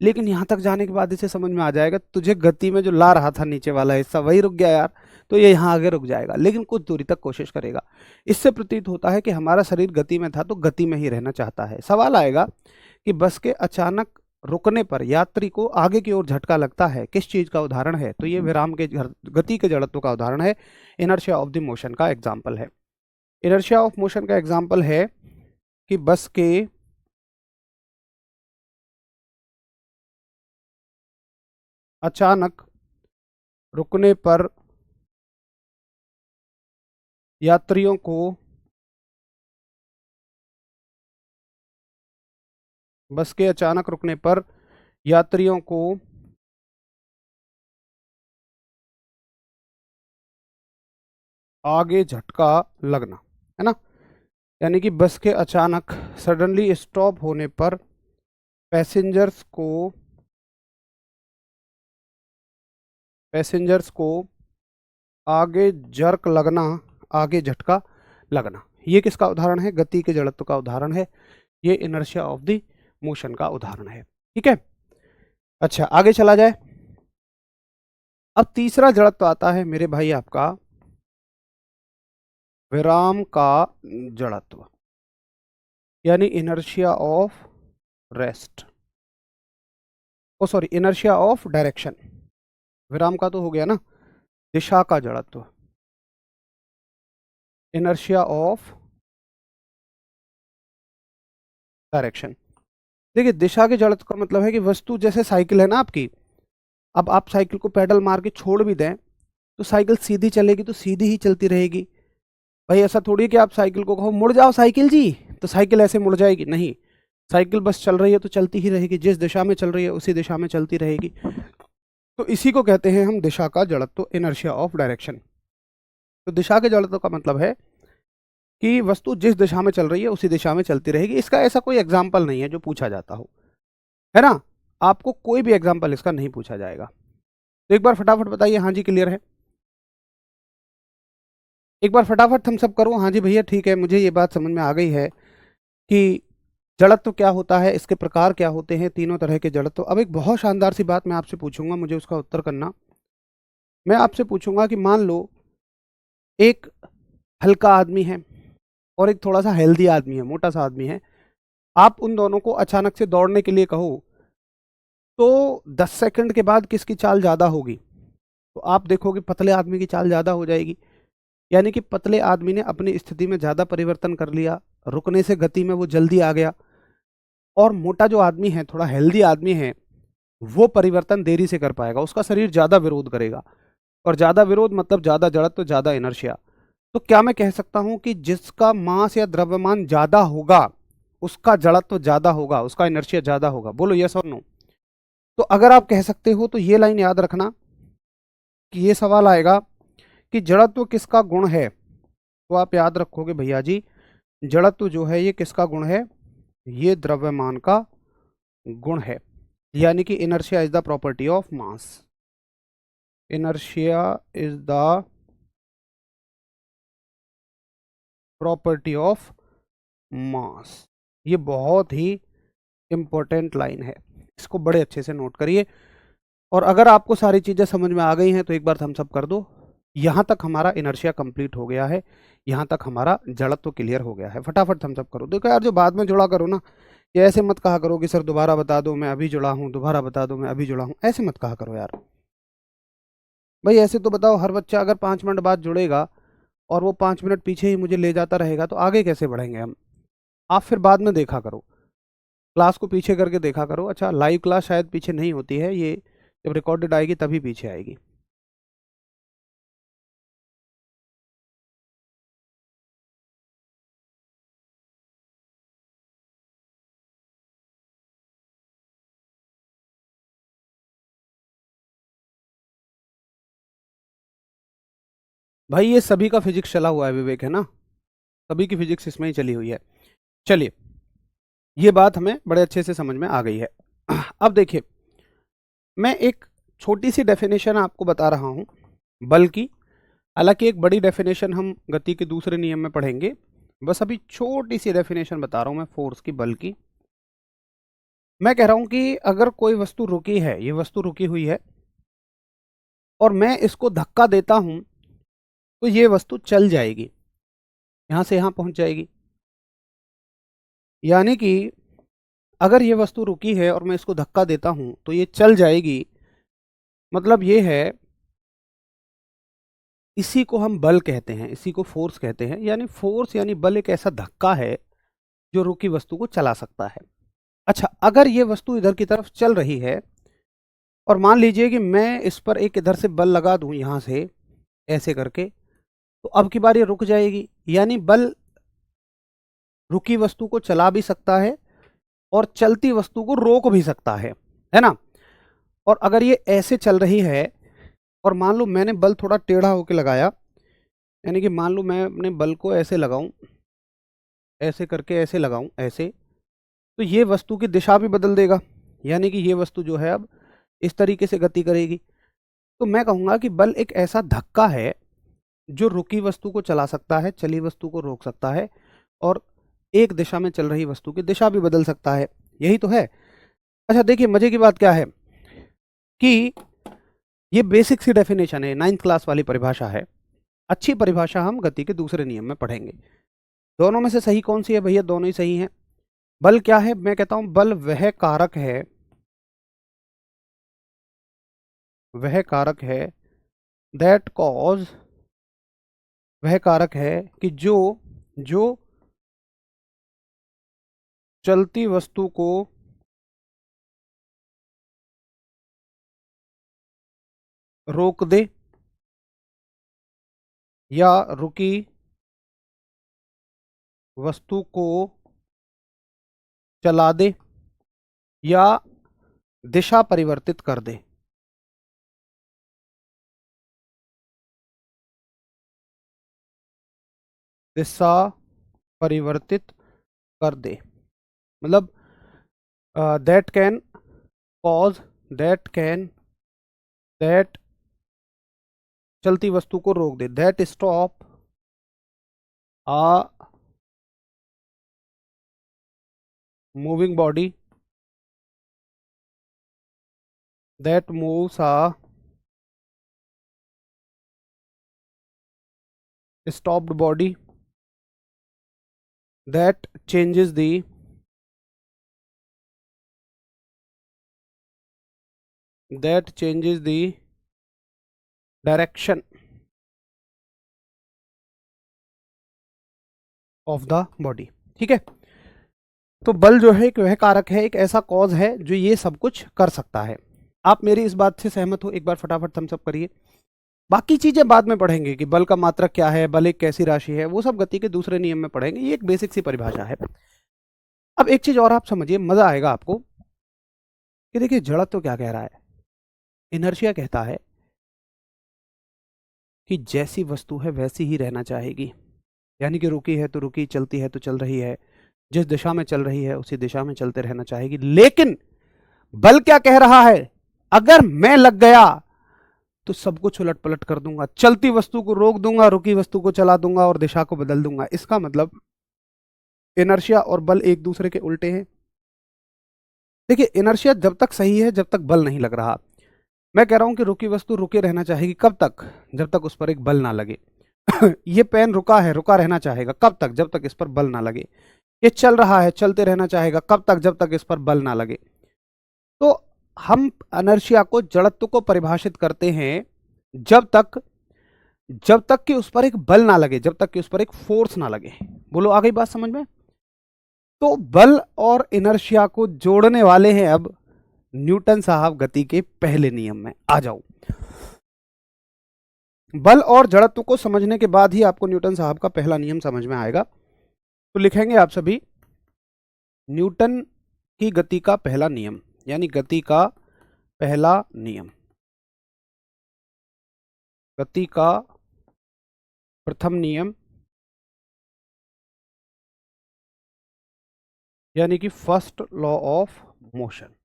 लेकिन यहां तक जाने के बाद इसे समझ में आ जाएगा तुझे गति में जो ला रहा था नीचे वाला हिस्सा वही रुक गया यार, तो ये यहाँ आगे रुक जाएगा, लेकिन कुछ दूरी तक कोशिश करेगा। इससे प्रतीत होता है कि हमारा शरीर गति में था तो गति में ही रहना चाहता है। सवाल आएगा कि बस के अचानक रुकने पर यात्री को आगे की ओर झटका लगता है, किस चीज का उदाहरण है? तो ये विराम के गति के जड़त्व का उदाहरण है, इनर्शिया ऑफ द मोशन का एग्जाम्पल है। इनर्शिया ऑफ मोशन का एग्जाम्पल है कि बस के अचानक रुकने पर यात्रियों को बस के अचानक रुकने पर यात्रियों को आगे झटका लगना, है ना? यानी कि बस के अचानक सडनली स्टॉप होने पर पैसेंजर्स को आगे जर्क लगना, आगे झटका लगना। ये किसका उदाहरण है? गति के जड़त्व का उदाहरण है। ये इनर्शिया ऑफ द मोशन का उदाहरण है। ठीक है, अच्छा आगे चला जाए। अब तीसरा जड़त्व आता है मेरे भाई आपका विराम का जड़त्व, यानी inertia of rest, oh sorry, inertia of direction. विराम का तो हो गया ना, दिशा का जड़त्व, इनर्शिया ऑफ डायरेक्शन। देखिए, दिशा के जड़त्व का मतलब है कि वस्तु जैसे साइकिल है ना आपकी, अब आप साइकिल को पैडल मार के छोड़ भी दें तो साइकिल सीधी चलेगी तो सीधी ही चलती रहेगी। भाई ऐसा थोड़ी है कि आप साइकिल को कहो मुड़ जाओ साइकिल जी, तो साइकिल ऐसे मुड़ जाएगी, नहीं। साइकिल बस चल रही है तो चलती ही रहेगी, जिस दिशा में चल रही है उसी दिशा में चलती रहेगी। तो इसी को कहते हैं हम दिशा का जड़त्व, इनर्शिया ऑफ डायरेक्शन। तो दिशा के जड़त्व का मतलब है कि वस्तु जिस दिशा में चल रही है उसी दिशा में चलती रहेगी। इसका ऐसा कोई एग्जाम्पल नहीं है जो पूछा जाता हो, है ना? आपको कोई भी एग्जाम्पल इसका नहीं पूछा जाएगा। तो एक बार फटाफट बताइए, हाँ जी क्लियर है? एक बार फटाफट हम सब करो, हाँ जी भैया ठीक है, मुझे ये बात समझ में आ गई है कि जड़त्व क्या होता है, इसके प्रकार क्या होते हैं, तीनों तरह के जड़त्व। अब एक बहुत शानदार सी बात मैं आपसे पूछूंगा, मुझे उसका उत्तर करना। मैं आपसे पूछूंगा कि मान लो एक हल्का आदमी है और एक थोड़ा सा हेल्दी आदमी है, मोटा सा आदमी है, आप उन दोनों को अचानक से दौड़ने के लिए कहो तो 10 सेकंड के बाद किसकी चाल ज़्यादा होगी? तो आप देखोगे पतले आदमी की चाल ज़्यादा हो जाएगी। यानी कि पतले आदमी ने अपनी स्थिति में ज़्यादा परिवर्तन कर लिया, रुकने से गति में वो जल्दी आ गया। और मोटा जो आदमी है, थोड़ा हेल्दी आदमी है, वो परिवर्तन देरी से कर पाएगा, उसका शरीर ज़्यादा विरोध करेगा। और ज़्यादा विरोध मतलब ज़्यादा जड़त्व, तो ज़्यादा इनर्शिया। तो क्या मैं कह सकता हूं कि जिसका मास या द्रव्यमान ज़्यादा होगा उसका जड़त्व ज़्यादा होगा, उसका इनर्शिया ज़्यादा होगा? बोलो यस और नो। तो अगर आप कह सकते हो तो ये लाइन याद रखना कि ये सवाल आएगा कि जड़त्व किसका गुण है, तो आप याद रखोगे भैया जी, जड़त्व जो है ये किसका गुण है? ये द्रव्यमान का गुण है। यानी कि inertia is the property of mass. Inertia is the property of mass. ये बहुत ही इंपॉर्टेंट लाइन है, इसको बड़े अच्छे से नोट करिए। और अगर आपको सारी चीज़ें समझ में आ गई हैं तो एक बार थम्स अप कर दो। यहाँ तक हमारा इनर्शिया कंप्लीट हो गया है, यहाँ तक हमारा जड़त्व क्लियर हो गया है। फटाफट थम्स अप करो। देखो यार, जो बाद में जुड़ा करो ना, ये ऐसे मत कहा करो कि सर दोबारा बता दो मैं अभी जुड़ा हूँ, दोबारा बता दो मैं अभी जुड़ा हूँ, ऐसे मत कहा करो यार। भाई ऐसे तो बताओ, हर बच्चा अगर 5 मिनट बाद जुड़ेगा और वो 5 मिनट पीछे ही मुझे ले जाता रहेगा तो आगे कैसे बढ़ेंगे हम? आप फिर बाद में देखा करो, क्लास को पीछे करके देखा करो। अच्छा, लाइव क्लास शायद पीछे नहीं होती है, ये जब रिकॉर्डेड आएगी तभी पीछे आएगी। भाई ये सभी का फिजिक्स चला हुआ है विवेक, है ना? सभी की फिजिक्स इसमें ही चली हुई है। चलिए, ये बात हमें बड़े अच्छे से समझ में आ गई है। अब देखिए, मैं एक छोटी सी डेफिनेशन आपको बता रहा हूं बल की। हालांकि एक बड़ी डेफिनेशन हम गति के दूसरे नियम में पढ़ेंगे, बस अभी छोटी सी डेफिनेशन बता रहा हूं मैं फोर्स की, बल की। मैं कह रहा हूं कि अगर कोई वस्तु रुकी है, ये वस्तु रुकी हुई है और मैं इसको धक्का देता हूं तो ये वस्तु चल जाएगी, यहां से यहां पहुंच जाएगी। यानी कि अगर ये वस्तु रुकी है और मैं इसको धक्का देता हूं तो ये चल जाएगी, मतलब ये है, इसी को हम बल कहते हैं, इसी को फोर्स कहते हैं। यानी फोर्स यानी बल एक ऐसा धक्का है जो रुकी वस्तु को चला सकता है। अच्छा, अगर ये वस्तु इधर की तरफ चल रही है और मान लीजिए कि मैं इस पर एक इधर से बल लगा दूं, यहां से ऐसे करके, तो अब की बार ये रुक जाएगी। यानी बल रुकी वस्तु को चला भी सकता है और चलती वस्तु को रोक भी सकता है ना? और अगर ये ऐसे चल रही है और मान लो मैंने बल थोड़ा टेढ़ा होकर लगाया, यानी कि मान लो मैं अपने बल को ऐसे लगाऊं, ऐसे करके ऐसे लगाऊं ऐसे, तो ये वस्तु की दिशा भी बदल देगा। यानी कि ये वस्तु जो है अब इस तरीके से गति करेगी। तो मैं कहूंगा कि बल एक ऐसा धक्का है जो रुकी वस्तु को चला सकता है, चली वस्तु को रोक सकता है और एक दिशा में चल रही वस्तु की दिशा भी बदल सकता है। यही तो है। अच्छा देखिए, मजे की बात क्या है कि ये बेसिक सी डेफिनेशन है, 9th क्लास वाली परिभाषा है। अच्छी परिभाषा हम गति के दूसरे नियम में पढ़ेंगे। दोनों में से सही कौन सी है भैया? दोनों ही सही हैं। बल क्या है? मैं कहता हूं बल वह कारक है दैट कॉज, वह कारक है कि जो जो चलती वस्तु को रोक दे या रुकी वस्तु को चला दे या दिशा परिवर्तित कर दे। दिशा परिवर्तित कर दे मतलब दैट कैन कॉज, दैट चलती वस्तु को रोक दे, that stop a moving body, that moves a stopped body that changes the direction of the body। ठीक है, तो बल जो है एक वह कारक है, एक ऐसा कॉज है जो ये सब कुछ कर सकता है। आप मेरी इस बात से सहमत हो? एक बार फटाफट थम्स अप करिए। बाकी चीजें बाद में पढ़ेंगे कि बल का मात्रक क्या है, बल एक कैसी राशि है, वो सब गति के दूसरे नियम में पढ़ेंगे। ये एक बेसिक सी परिभाषा है। अब एक चीज और आप समझिए, मजा आएगा आपको कि देखिए जड़त्व तो क्या कह रहा है। इनर्शिया कहता है कि जैसी वस्तु है वैसी ही रहना चाहेगी, यानी कि रुकी है तो रुकी, चलती है तो चल रही है, जिस दिशा में चल रही है उसी दिशा में चलते रहना चाहेगी। लेकिन बल क्या कह रहा है, अगर मैं लग गया तो सब कुछ उलट पलट कर दूंगा, चलती वस्तु को रोक दूंगा, रुकी वस्तु को चला दूंगा और दिशा को बदल दूंगा। इसका मतलब इनर्शिया और बल एक दूसरे के उल्टे हैं। देखिए इनर्शिया जब तक सही है जब तक बल नहीं लग रहा। मैं कह रहा हूं कि रुकी वस्तु रुके रहना चाहेगी, कब तक? जब तक उस पर एक बल ना लगे। ये पेन रुका है, रुका रहना चाहेगा, कब तक? जब तक इस पर बल ना लगे। ये चल रहा है, चलते रहना चाहेगा, कब तक? जब तक इस पर बल ना लगे। तो हम इनर्शिया को, जड़त्व को परिभाषित करते हैं जब तक कि उस पर एक बल ना लगे, जब तक कि उस पर एक फोर्स ना लगे। बोलो आ गई बात समझ में? तो बल और इनर्शिया को जोड़ने वाले हैं अब न्यूटन साहब गति के पहले नियम में। आ जाओ। बल और जड़त्व को समझने के बाद ही आपको न्यूटन साहब का पहला नियम समझ में आएगा। तो लिखेंगे आप सभी न्यूटन की गति का पहला नियम, यानी गति का पहला नियम, गति का प्रथम नियम, यानी कि फर्स्ट लॉ ऑफ मोशन।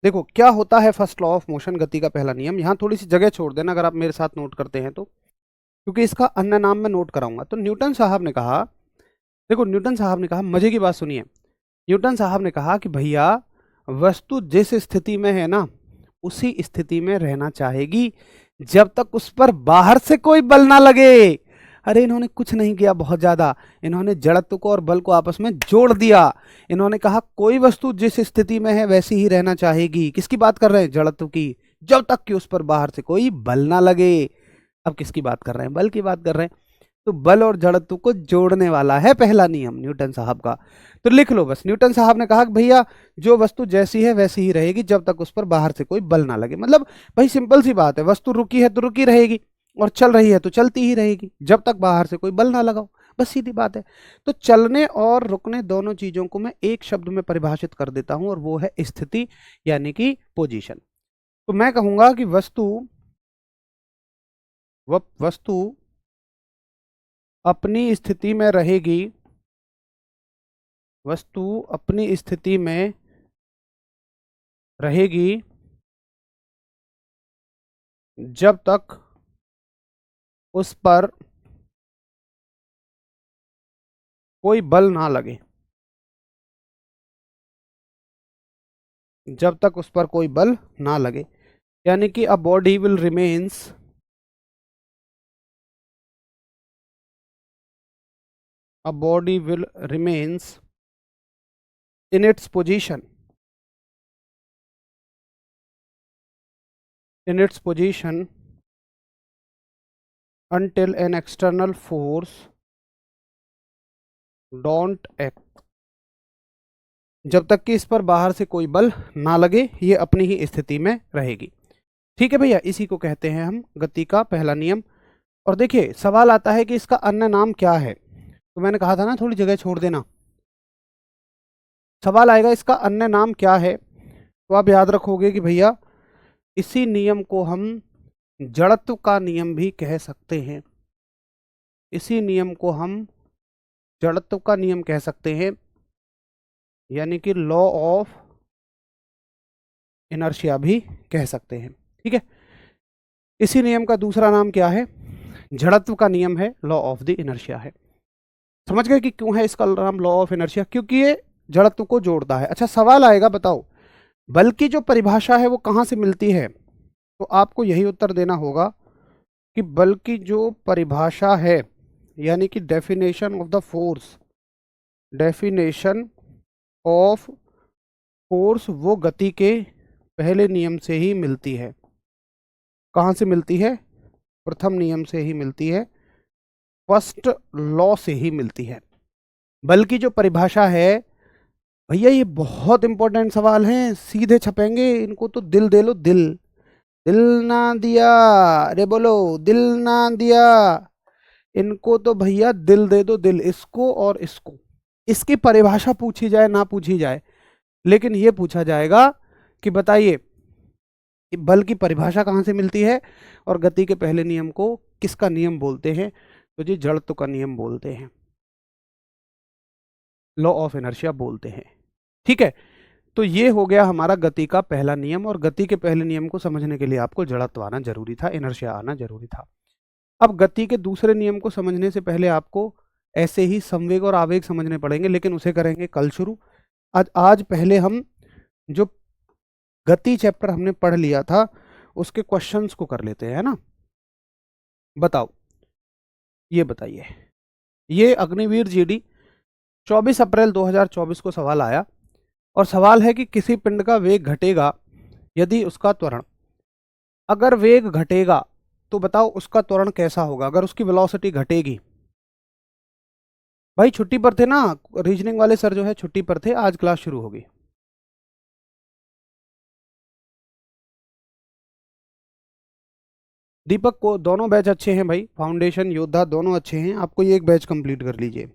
देखो क्या होता है फर्स्ट लॉ ऑफ मोशन, गति का पहला नियम। यहां थोड़ी सी जगह छोड़ देना अगर आप मेरे साथ नोट करते हैं तो, क्योंकि इसका अन्य नाम मैं नोट कराऊंगा। तो न्यूटन साहब ने कहा, देखो न्यूटन साहब ने कहा, मजे की बात सुनिए। न्यूटन साहब ने कहा कि भैया वस्तु जिस स्थिति में है ना उसी स्थिति में रहना चाहेगी जब तक उस पर बाहर से कोई बल ना लगे। अरे इन्होंने कुछ नहीं किया बहुत ज्यादा, इन्होंने जड़त्व को और बल को आपस में जोड़ दिया। इन्होंने कहा कोई वस्तु जिस स्थिति में है वैसी ही रहना चाहेगी। किसकी बात कर रहे हैं? जड़त्व की। जब तक कि उस पर बाहर से कोई बल ना लगे। अब किसकी बात कर रहे हैं? बल की बात कर रहे हैं। तो बल और जड़त्व को जोड़ने वाला है पहला नियम न्यूटन साहब का। तो लिख लो बस, न्यूटन साहब ने कहा कि भैया जो वस्तु जैसी है वैसी ही रहेगी जब तक उस पर बाहर से कोई बल ना लगे। मतलब भाई सिंपल सी बात है, वस्तु रुकी है तो रुकी रहेगी और चल रही है तो चलती ही रहेगी जब तक बाहर से कोई बल ना लगाओ। बस सीधी बात है। तो चलने और रुकने दोनों चीजों को मैं एक शब्द में परिभाषित कर देता हूं और वो है स्थिति, यानी कि पोजीशन। तो मैं कहूंगा कि वस्तु अपनी स्थिति में रहेगी, वस्तु अपनी स्थिति में रहेगी जब तक उस पर कोई बल ना लगे, जब तक उस पर कोई बल ना लगे। यानी कि a body will remains in its position until an external force don't act। जब तक कि इस पर बाहर से कोई बल ना लगे ये अपनी ही स्थिति में रहेगी। ठीक है भैया, इसी को कहते हैं हम गति का पहला नियम। और देखिए सवाल आता है कि इसका अन्य नाम क्या है। तो मैंने कहा था ना थोड़ी जगह छोड़ देना। सवाल आएगा इसका अन्य नाम क्या है, तो आप याद रखोगे कि भैया इसी नियम को हम जड़त्व का नियम भी कह सकते हैं। इसी नियम को हम जड़त्व का नियम कह सकते हैं, यानी कि लॉ ऑफ इनर्शिया भी कह सकते हैं। ठीक है, इसी नियम का दूसरा नाम क्या है? जड़त्व का नियम है, लॉ ऑफ द इनर्शिया है। समझ गए कि क्यों है इसका नाम लॉ ऑफ इनर्शिया? क्योंकि ये जड़त्व को जोड़ता है। अच्छा सवाल आएगा, बताओ बल की जो परिभाषा है वो कहाँ से मिलती है? तो आपको यही उत्तर देना होगा कि बल की जो परिभाषा है, यानी कि definition of the force, definition of force वो गति के पहले नियम से ही मिलती है। कहाँ से मिलती है? प्रथम नियम से ही मिलती है, फर्स्ट लॉ से ही मिलती है। बल्कि जो परिभाषा है भैया, ये बहुत इंपॉर्टेंट सवाल हैं, सीधे छपेंगे इनको तो दिल दे लो, दिल। दिल ना दिया, अरे बोलो दिल ना दिया, इनको तो भैया दिल दे दो, दिल, इसको और इसको। इसकी परिभाषा पूछी जाए ना पूछी जाए, लेकिन ये पूछा जाएगा कि बताइए कि बल की परिभाषा कहाँ से मिलती है और गति के पहले नियम को किसका नियम बोलते हैं? तो जी जड़त्व का नियम बोलते हैं, लॉ ऑफ इनर्शिया बोलते हैं। ठीक है, तो ये हो गया हमारा गति का पहला नियम, और गति के पहले नियम को समझने के लिए आपको जड़त्व आना जरूरी था, इनर्शिया आना जरूरी था। अब गति के दूसरे नियम को समझने से पहले आपको ऐसे ही संवेग और आवेग समझने पड़ेंगे, लेकिन उसे करेंगे कल शुरू। आज पहले हम जो गति चैप्टर हमने पढ़ लिया था उसके क्वेश्चंस को कर लेते हैं ना। बताओ, ये बताइए, ये अग्निवीर जीडी 24 अप्रैल 2024 को सवाल आया, और सवाल है कि किसी पिंड का वेग घटेगा यदि उसका त्वरण, अगर वेग घटेगा तो बताओ उसका त्वरण कैसा होगा अगर उसकी वेलोसिटी घटेगी। भाई छुट्टी पर थे ना, रीजनिंग वाले सर जो है छुट्टी पर थे, आज क्लास शुरू होगी। दीपक को दोनों बैच अच्छे हैं भाई, फाउंडेशन योद्धा दोनों अच्छे हैं, आपको ये एक बैच कंप्लीट कर लीजिए।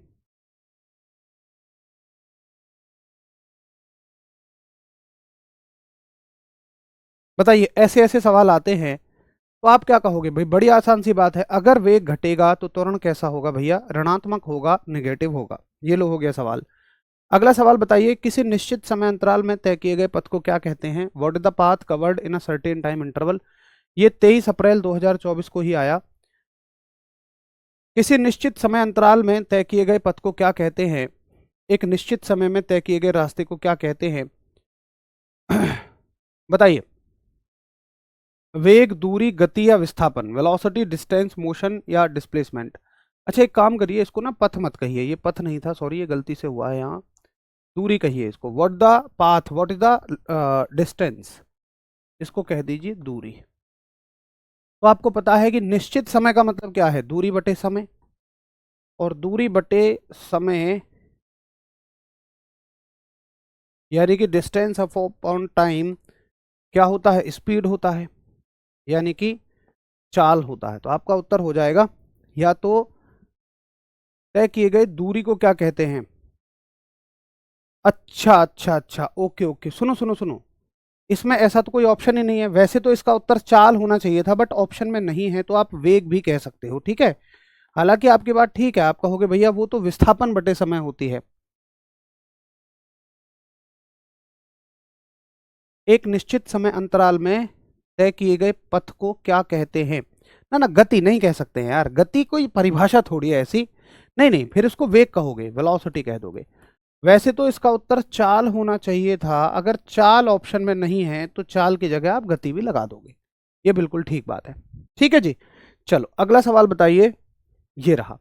बताइए, ऐसे ऐसे सवाल आते हैं तो आप क्या कहोगे भाई? बड़ी आसान सी बात है, अगर वेग घटेगा तो त्वरण कैसा होगा भैया? ऋणात्मक होगा, नेगेटिव होगा। ये लो हो गया सवाल। अगला सवाल बताइए, किसी निश्चित समय अंतराल में तय किए गए पथ को क्या कहते हैं? What is the path covered in a certain time interval. ये 23 अप्रैल 2024 को ही आया। किसी निश्चित समय अंतराल में तय किए गए पथ को क्या कहते हैं? एक निश्चित समय में तय किए गए रास्ते को क्या कहते हैं? बताइए। वेग, दूरी, गति या विस्थापन, वेलोसिटी, डिस्टेंस, मोशन या डिस्प्लेसमेंट। अच्छा एक काम करिए, इसको ना पथ मत कहिए, ये पथ नहीं था, सॉरी, ये गलती से हुआ है यहाँ। दूरी कहिए इसको। What the path, what is the distance, इसको कह दीजिए दूरी। तो आपको पता है कि निश्चित समय का मतलब क्या है? दूरी बटे समय, और दूरी बटे समय यानी कि डिस्टेंस अपॉन टाइम क्या होता है? स्पीड होता है, यानी कि चाल होता है। तो आपका उत्तर हो जाएगा, या तो तय किए गए दूरी को क्या कहते हैं? अच्छा अच्छा अच्छा, ओके ओके, सुनो सुनो सुनो, इसमें ऐसा तो कोई ऑप्शन ही नहीं है। वैसे तो इसका उत्तर चाल होना चाहिए था, बट ऑप्शन में नहीं है, तो आप वेग भी कह सकते हो। ठीक है, हालांकि आपकी बात ठीक है, आप कहोगे भैया वो तो विस्थापन बटे समय होती है। एक निश्चित समय अंतराल में तय किए गए पथ को क्या कहते हैं? ना ना, गति नहीं कह सकते हैं यार, गति कोई परिभाषा थोड़ी है ऐसी। नहीं नहीं, फिर इसको वेग कहोगे, वेलोसिटी कह दोगे। वैसे तो इसका उत्तर चाल होना चाहिए था, अगर चाल ऑप्शन में नहीं है तो चाल की जगह आप गति भी लगा दोगे। ये बिल्कुल ठीक बात है। ठीक है जी, चलो अगला सवाल बताइए। ये रहा,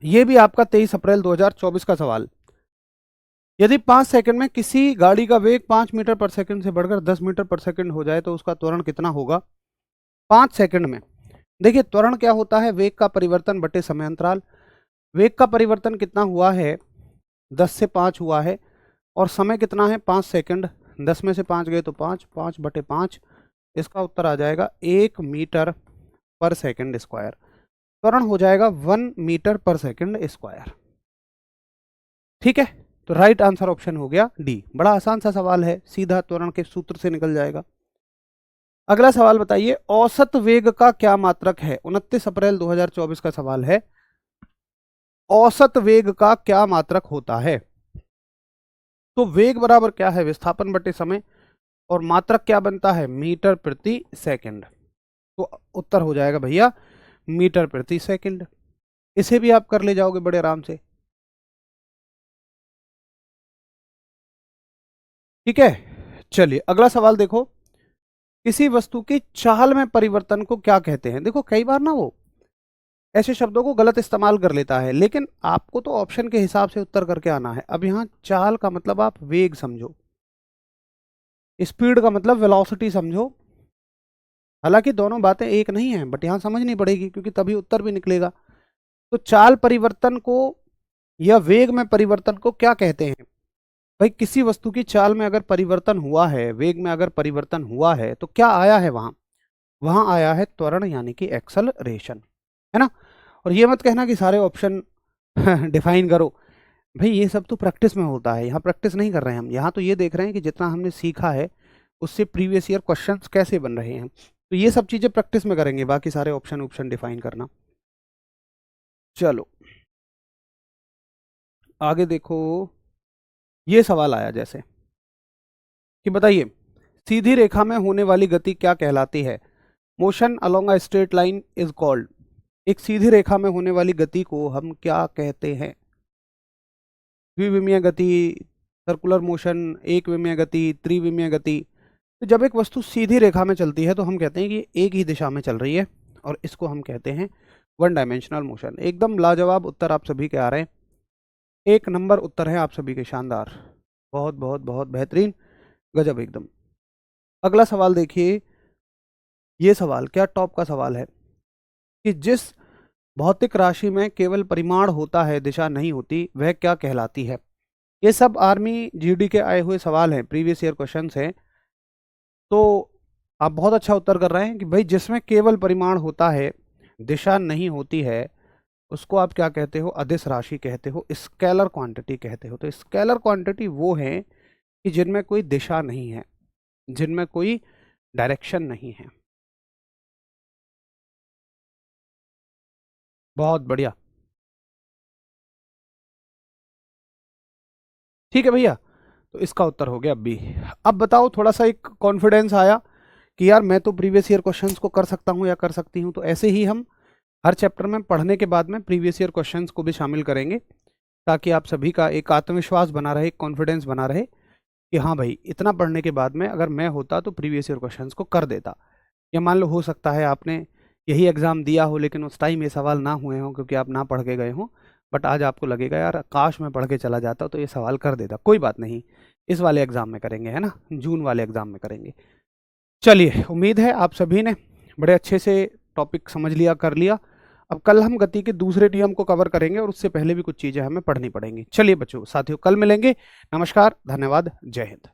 ये भी आपका 23 अप्रैल 2024 का सवाल। यदि 5 सेकंड में किसी गाड़ी का वेग 5 मीटर पर सेकंड से बढ़कर 10 मीटर पर सेकंड हो जाए तो उसका त्वरण कितना होगा? 5 सेकंड में। देखिए त्वरण क्या होता है? वेग का परिवर्तन बटे समय अंतराल। वेग का परिवर्तन कितना हुआ है? 10 से 5 हुआ है, और समय कितना है? 5 सेकंड। 10 में से 5 गए तो 5, 5 बटे 5, इसका उत्तर आ जाएगा 1 मीटर पर सेकंड स्क्वायर। त्वरण हो जाएगा 1 मीटर पर सेकंड स्क्वायर। ठीक है, तो राइट आंसर ऑप्शन हो गया डी। बड़ा आसान सा सवाल है, सीधा त्वरण के सूत्र से निकल जाएगा। अगला सवाल बताइए, औसत वेग का क्या मात्रक है? 29 अप्रैल 2024 का सवाल है, औसत वेग का क्या मात्रक होता है? तो वेग बराबर क्या है? विस्थापन बटे समय, और मात्रक क्या बनता है? मीटर प्रति सेकंड। तो उत्तर हो जाएगा भैया मीटर प्रति सेकंड। इसे भी आप कर ले जाओगे बड़े आराम से। ठीक है, चलिए अगला सवाल देखो, किसी वस्तु की चाल में परिवर्तन को क्या कहते हैं? देखो कई बार ना वो ऐसे शब्दों को गलत इस्तेमाल कर लेता है। लेकिन आपको तो ऑप्शन के हिसाब से उत्तर करके आना है। अब यहाँ चाल का मतलब आप वेग समझो, स्पीड का मतलब वेलोसिटी समझो। हालांकि दोनों बातें एक नहीं है, बट यहाँ समझनी पड़ेगी क्योंकि तभी उत्तर भी निकलेगा। तो चाल परिवर्तन को या वेग में परिवर्तन को क्या कहते हैं? भाई किसी वस्तु की चाल में अगर परिवर्तन हुआ है, वेग में अगर परिवर्तन हुआ है, तो क्या आया है वहां? वहां आया है त्वरण, यानी कि एक्सेलरेशन, है ना। और ये मत कहना कि सारे ऑप्शन डिफाइन करो। भाई ये सब तो प्रैक्टिस में होता है, यहाँ प्रैक्टिस नहीं कर रहे हैं हम। यहाँ तो ये देख रहे हैं कि जितना हमने सीखा है उससे प्रीवियस ईयर क्वेश्चंस कैसे बन रहे हैं। तो ये सब चीजें प्रैक्टिस में करेंगे, बाकी सारे ऑप्शन ऑप्शन डिफाइन करना। चलो आगे देखो, ये सवाल आया जैसे कि बताइए सीधी रेखा में होने वाली गति क्या कहलाती है? Motion along a straight line is called. एक सीधी रेखा में होने वाली गति को हम क्या कहते हैं? द्विविमीय गति, सर्कुलर मोशन, एक विमीय गति, त्रिविमीय गति। तो जब एक वस्तु सीधी रेखा में चलती है तो हम कहते हैं कि एक ही दिशा में चल रही है, और इसको हम कहते हैं वन डायमेंशनल मोशन। एकदम लाजवाब उत्तर आप सभी के आ रहे हैं, एक नंबर उत्तर है आप सभी के, शानदार, बहुत बहुत बहुत बेहतरीन, गजब एकदम। अगला सवाल देखिए, ये सवाल क्या टॉप का सवाल है कि जिस भौतिक राशि में केवल परिमाण होता है, दिशा नहीं होती, वह क्या कहलाती है? ये सब आर्मी जीडी के आए हुए सवाल हैं, प्रीवियस ईयर क्वेश्चंस हैं। तो आप बहुत अच्छा उत्तर कर रहे हैं कि भाई जिसमें केवल परिमाण होता है, दिशा नहीं होती है, उसको आप क्या कहते हो? अदिश राशि कहते हो, स्केलर क्वांटिटी कहते हो। तो स्केलर क्वांटिटी वो है कि जिनमें कोई दिशा नहीं है, जिनमें कोई डायरेक्शन नहीं है। बहुत बढ़िया, ठीक है भैया। तो इसका उत्तर हो गया बी। अब बताओ, थोड़ा सा एक कॉन्फिडेंस आया कि यार मैं तो प्रीवियस ईयर क्वेश्चंस को कर सकता हूँ या कर सकती हूँ। तो ऐसे ही हम हर चैप्टर में पढ़ने के बाद में प्रीवियस ईयर क्वेश्चंस को भी शामिल करेंगे, ताकि आप सभी का एक आत्मविश्वास बना रहे, एक कॉन्फिडेंस बना रहे कि हाँ भाई इतना पढ़ने के बाद में अगर मैं होता तो प्रीवियस ईयर क्वेश्चंस को कर देता। या मान लो हो सकता है आपने यही एग्ज़ाम दिया हो लेकिन उस टाइम ये सवाल ना हुए हों क्योंकि आप ना पढ़ के गए हों, बट आज आपको लगेगा यार काश मैं पढ़ के चला जाता तो ये सवाल कर देता। कोई बात नहीं, इस वाले एग्ज़ाम में करेंगे, है ना, जून वाले एग्ज़ाम में करेंगे। चलिए, उम्मीद है आप सभी ने बड़े अच्छे से टॉपिक समझ लिया, कर लिया। अब कल हम गति के दूसरे नियम को कवर करेंगे और उससे पहले भी कुछ चीज़ें हमें पढ़नी पड़ेंगी। चलिए बच्चों, साथियों, कल मिलेंगे। नमस्कार, धन्यवाद, जय हिंद।